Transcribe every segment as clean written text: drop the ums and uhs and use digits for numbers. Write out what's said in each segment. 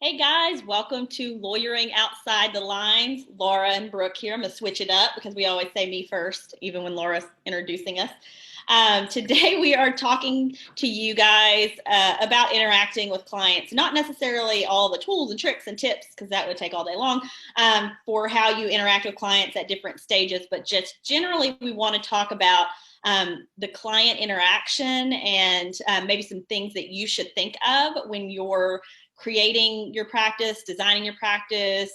Hey guys, welcome to Lawyering Outside the Lines. Laura and Brooke here. I'm going to switch it up because we always say me first, even when Laura's introducing us. Today we are talking to you guys about interacting with clients, not necessarily all the tools and tricks and tips, because that would take all day long, for how you interact with clients at different stages, but just generally we want to talk about the client interaction and maybe some things that you should think of when you're creating your practice, designing your practice,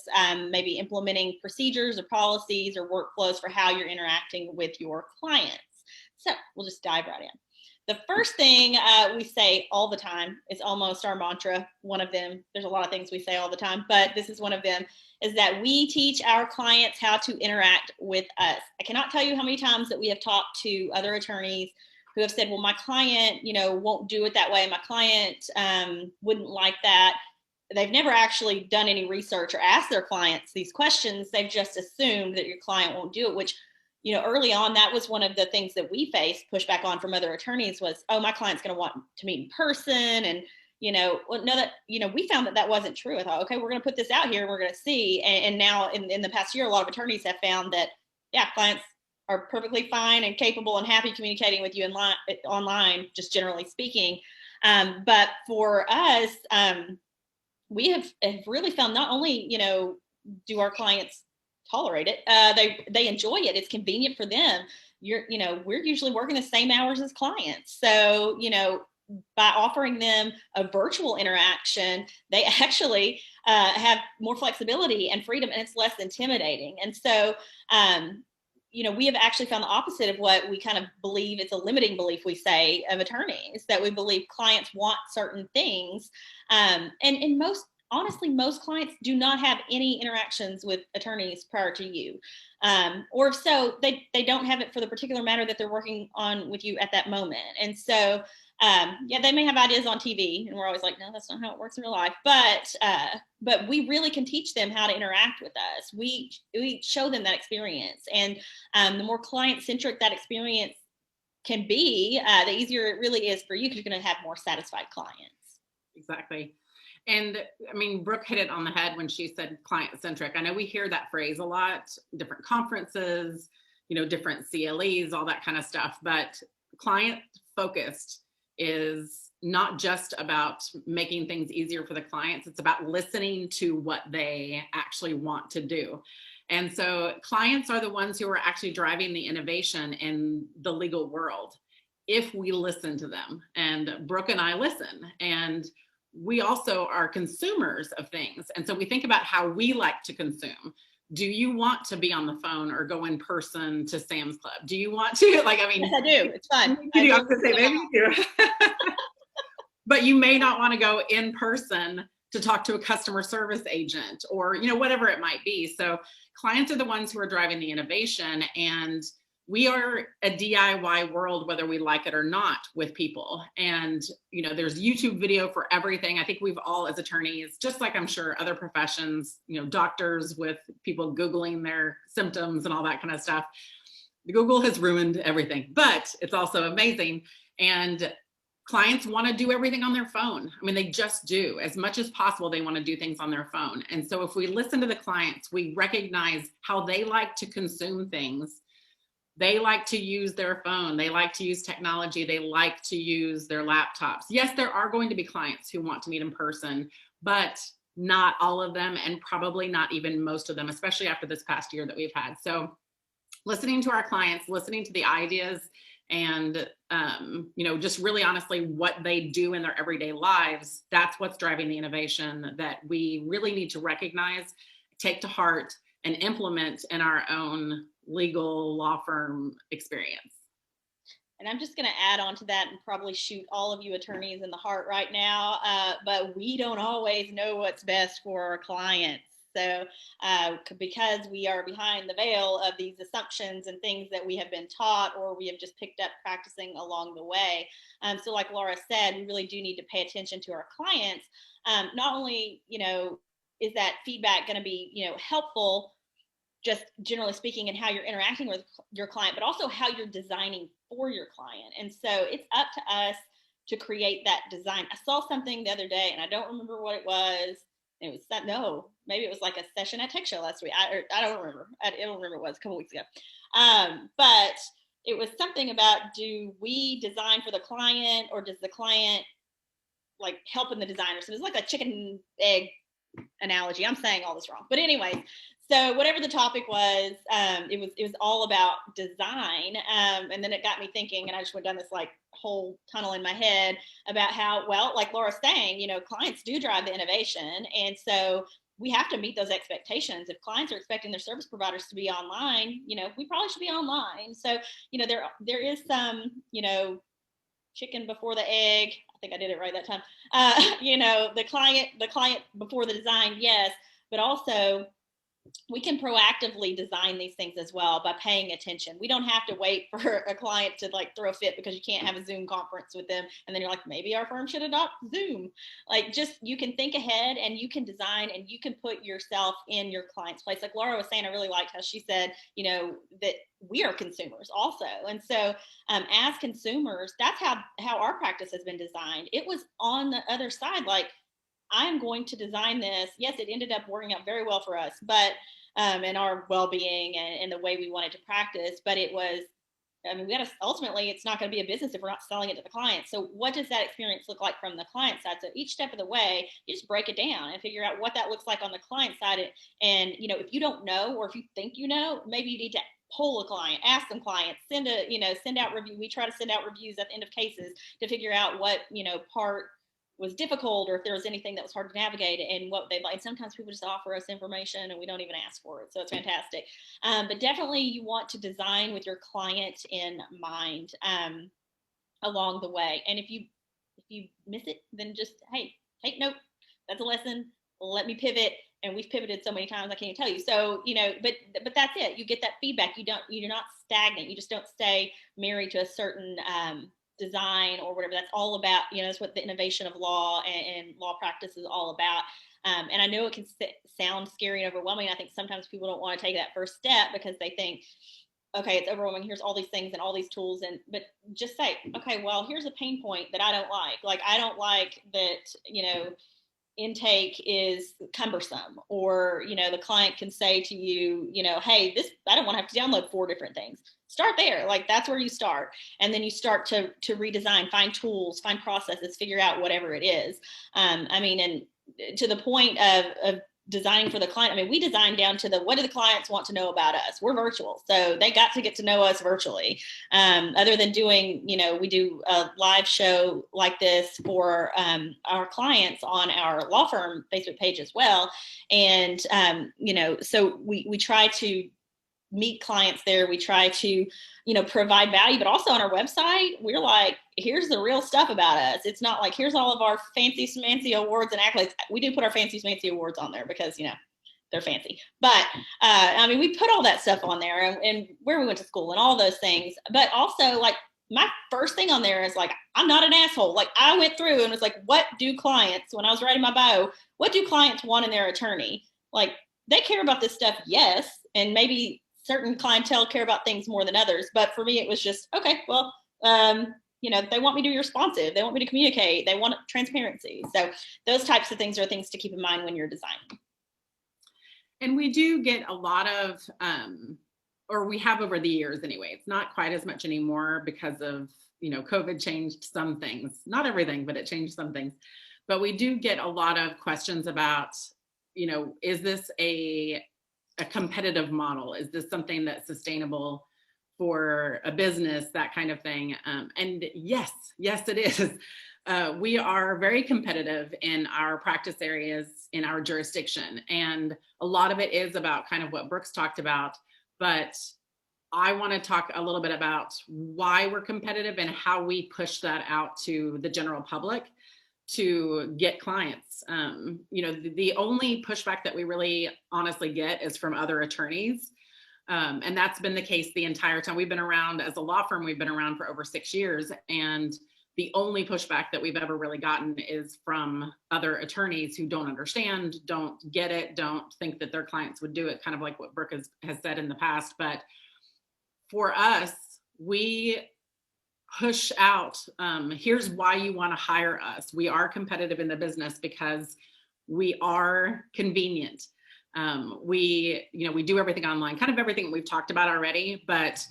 maybe implementing procedures or policies or workflows for how you're interacting with your clients. So we'll just dive right in. The first thing we say all the time is almost our mantra. One of them, there's a lot of things we say all the time, but this is one of them, is that we teach our clients how to interact with us. I cannot tell you how many times that we have talked to other attorneys who have said, well, my client, won't do it that way. My client wouldn't like that. They've never actually done any research or asked their clients these questions. They've just assumed that your client won't do it, which, early on, that was one of the things that we faced pushback on from other attorneys was, oh, my client's going to want to meet in person. And, we found that wasn't true. I thought, okay, we're going to put this out here and we're going to see. And now in the past year, a lot of attorneys have found that, yeah, clients are perfectly fine and capable and happy communicating with you online, just generally speaking. But for us, we have really found not only, do our clients tolerate it, they enjoy it. It's convenient for them. We're usually working the same hours as clients. So, by offering them a virtual interaction, they actually have more flexibility and freedom, and it's less intimidating. And so, we have actually found the opposite of what we kind of believe. It's a limiting belief, we say, of attorneys, that we believe clients want certain things. And most clients do not have any interactions with attorneys prior to you. Or if so, they don't have it for the particular matter that they're working on with you at that moment. And so, they may have ideas on TV, and we're always like, no, that's not how it works in real life. But we really can teach them how to interact with us. We show them that experience, and the more client-centric that experience can be, the easier it really is for you, because you're going to have more satisfied clients. Exactly. And I mean, Brooke hit it on the head when she said client-centric. I know we hear that phrase a lot, different conferences, different CLEs, all that kind of stuff, but client-focused is not just about making things easier for the clients. It's about listening to what they actually want to do. And so clients are the ones who are actually driving the innovation in the legal world if we listen to them. And Brooke and I listen, and we also are consumers of things. And so we think about how we like to consume. Do you want to be on the phone or go in person to Sam's Club? Do you want to, yes, I do. It's fun. You do. I was going to say, maybe you do. But you may not want to go in person to talk to a customer service agent or, whatever it might be. So clients are the ones who are driving the innovation, and we are a DIY world, whether we like it or not, with people. And, there's YouTube video for everything. I think we've all, as attorneys, just like I'm sure other professions, doctors with people Googling their symptoms and all that kind of stuff. Google has ruined everything, but it's also amazing. And clients want to do everything on their phone. I mean, they just do. As much as possible, they want to do things on their phone. And so if we listen to the clients, we recognize how they like to consume things. They like to use their phone. They like to use technology. They like to use their laptops. Yes, there are going to be clients who want to meet in person, but not all of them, and probably not even most of them, especially after this past year that we've had. So listening to our clients, listening to the ideas, and just really honestly what they do in their everyday lives, that's what's driving the innovation that we really need to recognize, take to heart, and implement in our own legal law firm experience. And I'm just going to add on to that and probably shoot all of you attorneys in the heart right now, but we don't always know what's best for our clients. So because we are behind the veil of these assumptions and things that we have been taught or we have just picked up practicing along the way. So like Laura said, we really do need to pay attention to our clients. Not only, is that feedback going to be, helpful, just generally speaking, and how you're interacting with your client, but also how you're designing for your client. And so it's up to us to create that design. I saw something the other day, and I don't remember what it was. It was that, no, maybe it was like a session at Tech Show last week. I don't remember. I don't remember. It was a couple weeks ago. But it was something about, do we design for the client, or does the client like helping the designer? So it was like a chicken egg analogy. I'm saying all this wrong, but anyway. So whatever the topic was, it was all about design, and then it got me thinking, and I just went down this like whole tunnel in my head about how, well, like Laura's saying, clients do drive the innovation, and so we have to meet those expectations. If clients are expecting their service providers to be online, we probably should be online. So there is some chicken before the egg. I think I did it right that time. The client before the design, yes, but also we can proactively design these things as well by paying attention. We don't have to wait for a client to like throw a fit because you can't have a Zoom conference with them. And then you're like, maybe our firm should adopt Zoom. Like, just, you can think ahead and you can design and you can put yourself in your client's place. Like Laura was saying, I really liked how she said, that we are consumers also. And so as consumers, that's how our practice has been designed. It was on the other side, like, I'm going to design this. Yes, it ended up working out very well for us, but and our well-being and the way we wanted to practice. But it was, we got to, ultimately, it's not going to be a business if we're not selling it to the client. So what does that experience look like from the client side? So each step of the way, you just break it down and figure out what that looks like on the client side. And if you don't know, or if you think maybe you need to poll a client, ask some clients, send out review. We try to send out reviews at the end of cases to figure out what part was difficult, or if there was anything that was hard to navigate, and what they'd like. And sometimes people just offer us information and we don't even ask for it. So it's fantastic. But definitely you want to design with your client in mind along the way. And if you miss it, then just, hey, take note. That's a lesson. Let me pivot. And we've pivoted so many times, I can't tell you. So, but that's it. You get that feedback. You're not stagnant. You just don't stay married to a certain design or whatever. That's all about, that's what the innovation of law and law practice is all about. And I know it can sound scary and overwhelming. I think sometimes people don't want to take that first step because they think, okay, it's overwhelming. Here's all these things and all these tools. But just say, okay, well, here's a pain point that I don't like. Like, I don't like that, intake is cumbersome, or the client can say to you, hey, this, I don't want to have to download 4 different things. Start there. Like, that's where you start, and then you start to redesign, find tools, find processes, figure out whatever it is. And to the point of designing for the client, we design down to what do the clients want to know about us? We're virtual, so they got to get to know us virtually. Other than doing, we do a live show like this for our clients on our law firm Facebook page as well. And, so we try to meet clients there. We try to, provide value, but also on our website, we're like, here's the real stuff about us. It's not like, here's all of our fancy schmancy awards and accolades. We do put our fancy schmancy awards on there because, they're fancy. But, we put all that stuff on there, and where we went to school and all those things. But also, like, my first thing on there is like, I'm not an asshole. Like, I went through and was like, what do clients, when I was writing my bio, what do clients want in their attorney? Like, they care about this stuff, yes, and maybe certain clientele care about things more than others. But for me, it was just, okay, well, they want me to be responsive. They want me to communicate. They want transparency. So those types of things are things to keep in mind when you're designing. And we do get a lot of, or we have over the years anyway, it's not quite as much anymore because of, COVID changed some things, not everything, but it changed some things. But we do get a lot of questions about, is this a competitive model? Is this something that's sustainable for a business, that kind of thing? And yes, it is. We are very competitive in our practice areas, in our jurisdiction. And a lot of it is about kind of what Brooks talked about. But I want to talk a little bit about why we're competitive and how we push that out to the general public to get clients. The only pushback that we really honestly get is from other attorneys. And that's been the case the entire time. We've been around as a law firm, we've been around for over 6 years. And the only pushback that we've ever really gotten is from other attorneys who don't understand, don't get it, don't think that their clients would do it, kind of like what Brooke has said in the past. But for us, we push out, here's why you want to hire us. We are competitive in the business because we are convenient. We do everything online, kind of everything we've talked about already, but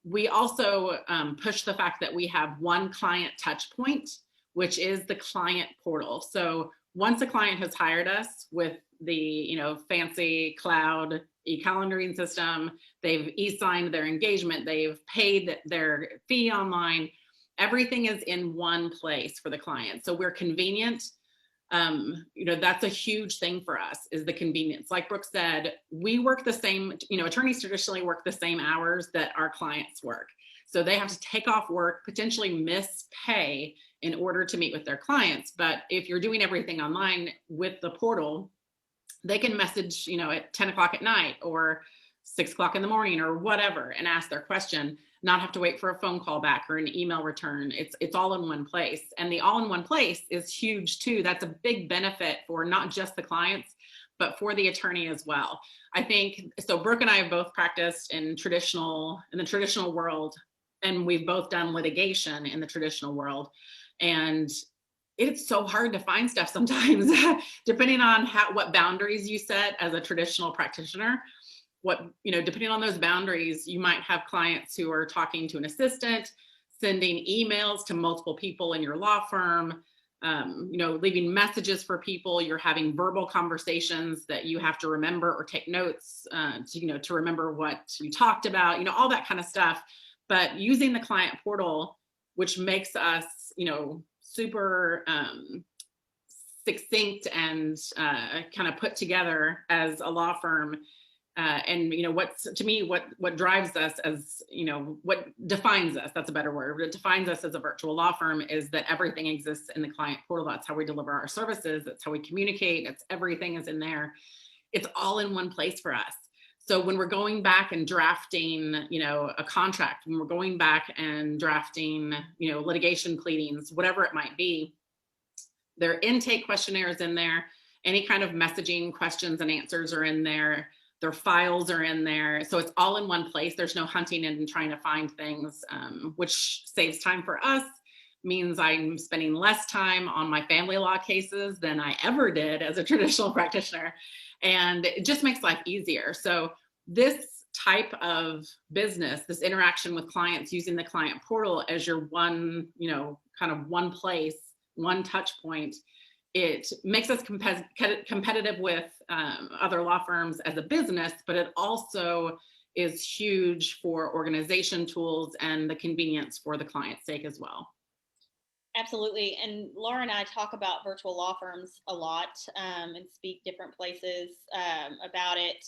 we also push the fact that we have one client touch point, which is the client portal. So once a client has hired us with the fancy cloud e-calendaring system, they've e-signed their engagement, they've paid their fee online, everything is in one place for the client. So we're convenient. That's a huge thing for us, is the convenience. Like Brooke said, we work the same, attorneys traditionally work the same hours that our clients work. So they have to take off work, potentially miss pay in order to meet with their clients. But if you're doing everything online with the portal, they can message, at 10 o'clock at night or 6 o'clock in the morning or whatever and ask their question, not have to wait for a phone call back or an email return. It's all in one place. And the all in one place is huge too. That's a big benefit for not just the clients, but for the attorney as well. I think, so Brooke and I have both practiced in the traditional world, and we've both done litigation in the traditional world. And it's so hard to find stuff sometimes, depending on what boundaries you set as a traditional practitioner. Depending on those boundaries, you might have clients who are talking to an assistant, sending emails to multiple people in your law firm, leaving messages for people. You're having verbal conversations that you have to remember or take notes to remember what you talked about, all that kind of stuff. But using the client portal, which makes us, super succinct and kind of put together as a law firm. And what drives us as, what defines us, that's a better word, what defines us as a virtual law firm is that everything exists in the client portal. That's how we deliver our services. That's how we communicate. Everything is in there. It's all in one place for us. So when we're going back and drafting, a contract, when we're going back and drafting, litigation pleadings, whatever it might be, their intake questionnaires in there, any kind of messaging questions and answers are in there. Their files are in there. So it's all in one place. There's no hunting and trying to find things, which saves time for us, means I'm spending less time on my family law cases than I ever did as a traditional practitioner. And it just makes life easier. So this type of business, this interaction with clients using the client portal as your one, kind of one place, one touch point, it makes us competitive with other law firms as a business, but it also is huge for organization tools and the convenience for the client's sake as well. Absolutely. And Laura and I talk about virtual law firms a lot and speak different places about it.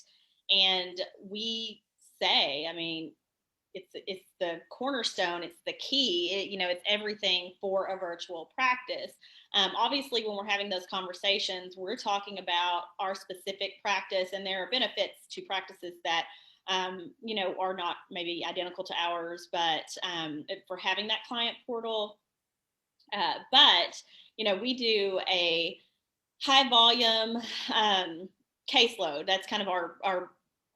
And we say, it's the cornerstone, it's the key, it's everything for a virtual practice. Obviously, when we're having those conversations, we're talking about our specific practice, and there are benefits to practices that are not maybe identical to ours, but for having that client portal. But we do a high volume caseload. That's kind of our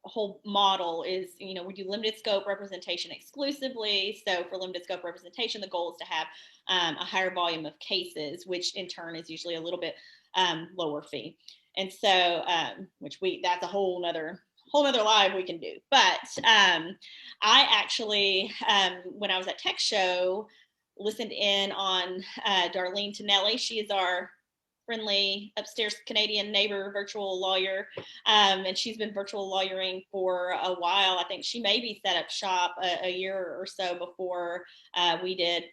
whole model is, we do limited scope representation exclusively. So for limited scope representation, the goal is to have a higher volume of cases, which in turn is usually a little bit lower fee. And so, that's a whole nother live we can do. But I actually, when I was at Tech Show, listened in on Darlene Tonelli. She is our friendly upstairs Canadian neighbor virtual lawyer, and she's been virtual lawyering for a while. I think she maybe set up shop a year or so before we did,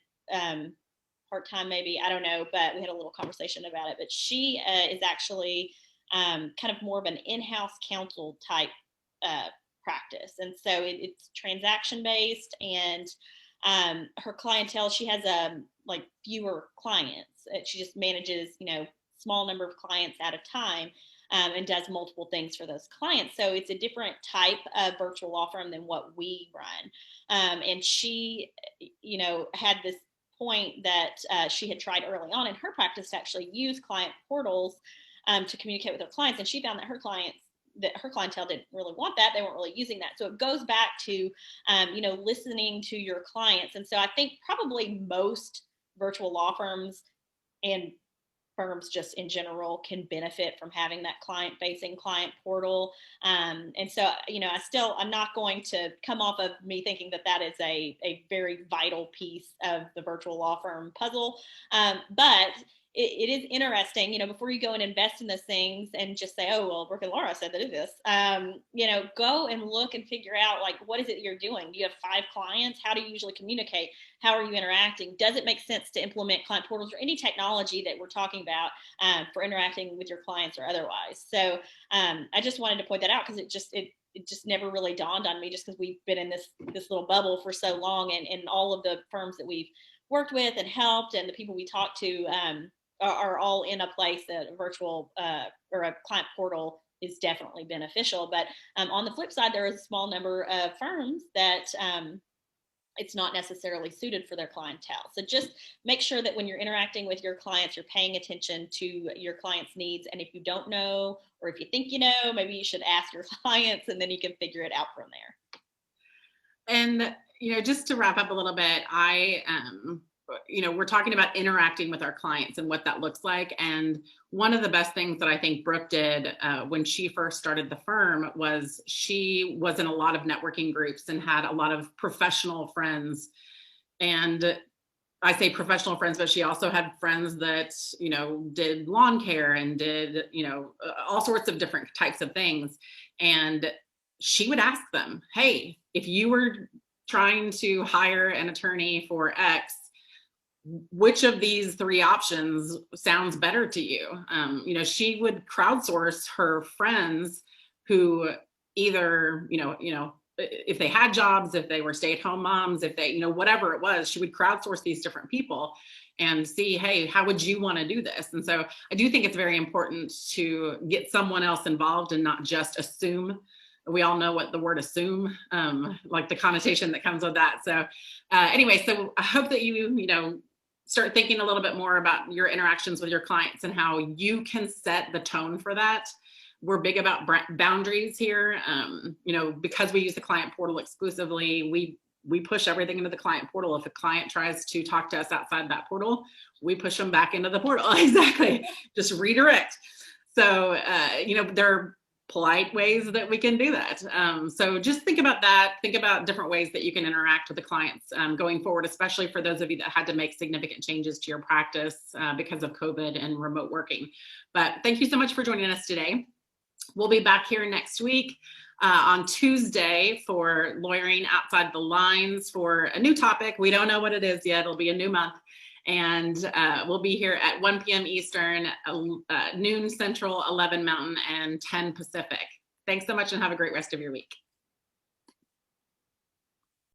part-time maybe, I don't know, but we had a little conversation about it. But she is actually kind of more of an in-house counsel type practice, and so it's transaction based, and her clientele, she has fewer clients. She just manages small number of clients at a time, and does multiple things for those clients. So it's a different type of virtual law firm than what we run. And she had this point that she had tried early on in her practice to actually use client portals to communicate with her clients, and she found that her clientele didn't really want that. They weren't really using that. So it goes back to, listening to your clients. And so I think probably most virtual law firms, and firms just in general can benefit from having that client-facing client portal. And so, I'm not going to come off of me thinking that that is a very vital piece of the virtual law firm puzzle. But it is interesting, before you go and invest in those things and just say, oh, well, Brooke and Laura said to do this, go and look and figure out, like, what is it you're doing? Do you have 5 clients? How do you usually communicate? How are you interacting? Does it make sense to implement client portals or any technology that we're talking about for interacting with your clients or otherwise? So I just wanted to point that out because it just never really dawned on me, just because we've been in this little bubble for so long, and all of the firms that we've worked with and helped and the people we talk to are all in a place that a virtual or a client portal is definitely beneficial. But on the flip side, there is a small number of firms that it's not necessarily suited for their clientele. So just make sure that when you're interacting with your clients, you're paying attention to your clients' needs. And if you don't know, or if you think you know, maybe you should ask your clients, and then you can figure it out from there. And, just to wrap up a little bit, we're talking about interacting with our clients and what that looks like. And one of the best things that I think Brooke did when she first started the firm was she was in a lot of networking groups and had a lot of professional friends. And I say professional friends, but she also had friends that, did lawn care and did, all sorts of different types of things. And she would ask them, hey, if you were trying to hire an attorney for X, which of these 3 options sounds better to you? She would crowdsource her friends who either, if they had jobs, if they were stay-at-home moms, if they, whatever it was, she would crowdsource these different people and see, hey, how would you want to do this? And so I do think it's very important to get someone else involved and not just assume. We all know what the word assume, like the connotation that comes with that. So anyway, so I hope that you start thinking a little bit more about your interactions with your clients and how you can set the tone for that. We're big about boundaries here. Because we use the client portal exclusively, we push everything into the client portal. If a client tries to talk to us outside that portal, we push them back into the portal. Exactly. Just redirect. So, there are polite ways that we can do that. So just think about that. Think about different ways that you can interact with the clients going forward, especially for those of you that had to make significant changes to your practice because of COVID and remote working. But thank you so much for joining us today. We'll be back here next week on Tuesday for Lawyering Outside the Lines for a new topic. We don't know what it is yet. It'll be a new month. And we'll be here at 1 p.m. Eastern, noon Central, 11 Mountain, and 10 Pacific. Thanks so much and have a great rest of your week.